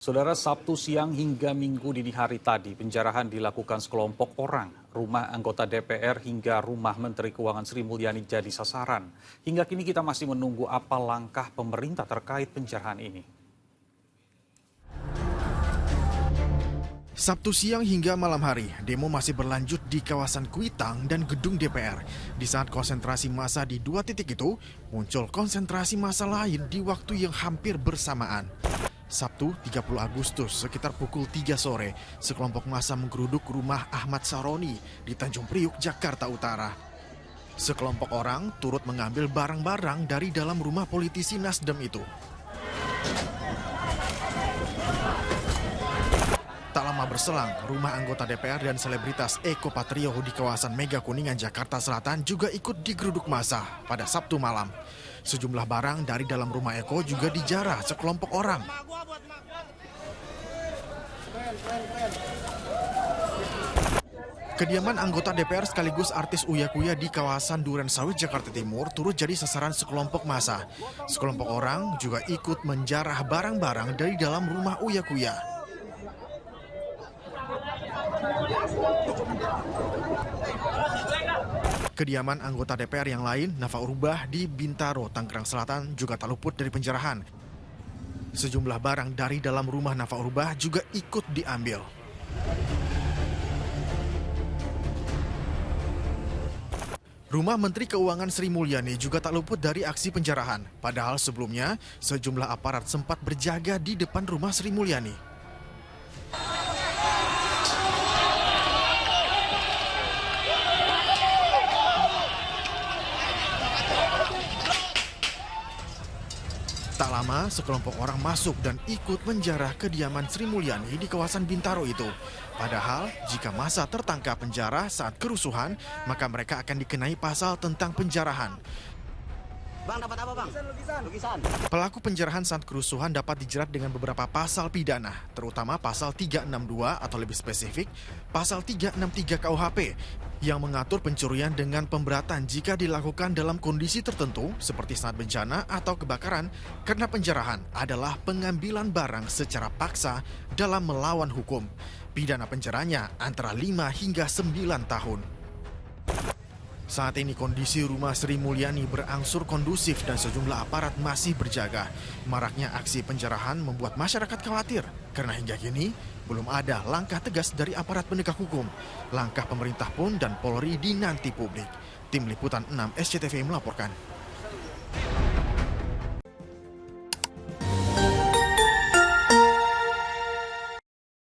Saudara, Sabtu siang hingga Minggu dini hari tadi, penjarahan dilakukan sekelompok orang. Rumah anggota DPR hingga rumah Menteri Keuangan Sri Mulyani jadi sasaran. Hingga kini kita masih menunggu apa langkah pemerintah terkait penjarahan ini. Sabtu siang hingga malam hari, demo masih berlanjut di kawasan Kuitang dan gedung DPR. Di saat konsentrasi massa di dua titik itu, muncul konsentrasi massa lain di waktu yang hampir bersamaan. Sabtu 30 Agustus sekitar pukul 3 sore, sekelompok massa menggeruduk rumah Ahmad Saroni di Tanjung Priuk, Jakarta Utara. Sekelompok orang turut mengambil barang-barang dari dalam rumah politisi Nasdem itu. Tak lama berselang, rumah anggota DPR dan selebritas Eko Patrio di kawasan Mega Kuningan, Jakarta Selatan juga ikut digeruduk massa pada Sabtu malam. Sejumlah barang dari dalam rumah Eko juga dijarah sekelompok orang. Kediaman anggota DPR sekaligus artis Uya Kuya di kawasan Durensawit, Jakarta Timur turut jadi sasaran sekelompok massa. Sekelompok orang juga ikut menjarah barang-barang dari dalam rumah Uya Kuya. Kediaman anggota DPR yang lain, Nafa Urbah di Bintaro, Tangerang Selatan juga tak luput dari penjarahan. Sejumlah barang dari dalam rumah Nafa Urbah juga ikut diambil. Rumah Menteri Keuangan Sri Mulyani juga tak luput dari aksi penjarahan. Padahal sebelumnya, sejumlah aparat sempat berjaga di depan rumah Sri Mulyani. Tak lama, sekelompok orang masuk dan ikut menjarah kediaman Sri Mulyani di kawasan Bintaro itu. Padahal, jika massa tertangkap penjara saat kerusuhan, maka mereka akan dikenai pasal tentang penjarahan. Bang, dapat apa, Bang? Lukisan. Pelaku penjarahan saat kerusuhan dapat dijerat dengan beberapa pasal pidana, terutama pasal 362 atau lebih spesifik, pasal 363 KUHP, yang mengatur pencurian dengan pemberatan jika dilakukan dalam kondisi tertentu seperti saat bencana atau kebakaran, karena penjarahan adalah pengambilan barang secara paksa dalam melawan hukum. Pidana penjaranya antara 5 hingga 9 tahun. Saat ini kondisi rumah Sri Mulyani berangsur kondusif dan sejumlah aparat masih berjaga. Maraknya aksi penjarahan membuat masyarakat khawatir karena hingga kini belum ada langkah tegas dari aparat penegak hukum. Langkah pemerintah pun dan Polri dinanti publik. Tim Liputan 6 SCTV melaporkan.